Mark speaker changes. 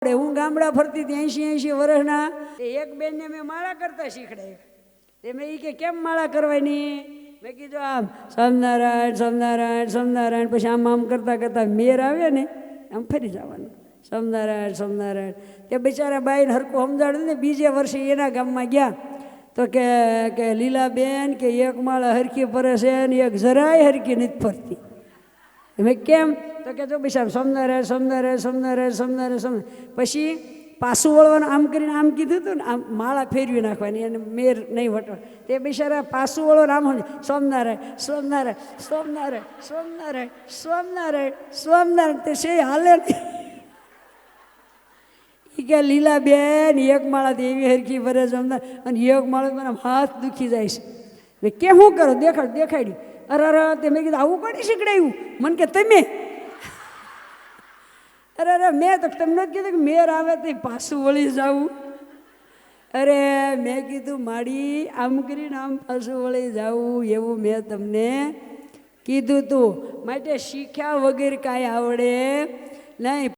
Speaker 1: હું ગામડા ફરતી હતી 80 વર્ષના એક બેનને મેં માળા કરતા શીખડાય તે મેં કે કેમ માળા કરવાની મેં કીધું આમ સ્વામિનારાયણ સ્વામિનારાયણ સ્વામિનારાયણ પછી આમ કરતા કરતા મેર આવે ને આમ ફરી જવાનું સ્વામિનારાયણ સ્વામિનારાયણ તે બિચારા બાઈને હરખું સમજાડ્યું ને બીજે વર્ષે એના ગામમાં ગયા તો કે લીલાબેન કે એક માળા હરખી ફરે છે ને એક જરાય હરખી નથી ફરતી મેં કેમ તો કે જો બિચારા સ્વામિનારાયણ સ્વામિનારાયણ સ્વામિનારાયણ સ્વામિનારાયણ સ્વામિનારાયણ પછી પાછું વળવાનું આમ કરીને આમ કીધું હતું ને આમ માળા ફેરવી નાખવાની અને મેર નહીં વટવા તે બિચારા પાછું વળવાનું આમ સ્વામિનારાયણ સ્વામિનારાયણ સ્વામિનારાયણ સ્વામિનારાયણ સ્વામિનારાયણ સ્વામિનારાયણ તે છે હાલે એ કે લીલાબેન એક માળાથી એવી હરખી ફરે સ્વામિનારાયણ અને એક માળા મને હાથ દુખી જાય છે મેં કેમ શું કરો દેખાડ્યું અરે તે મેં કીધું આવું કોને શીખડાયું મને કે તમે અરે મેં તો તમને જ કીધું કે મેર આવે તો પાછું વળી જાવું અરે મેં કીધું માડી આમ કરીને આમ પાછું વળી જાવું એવું મેં તમને કીધું તું માટે શીખ્યા વગર કાંઈ આવડે નહીં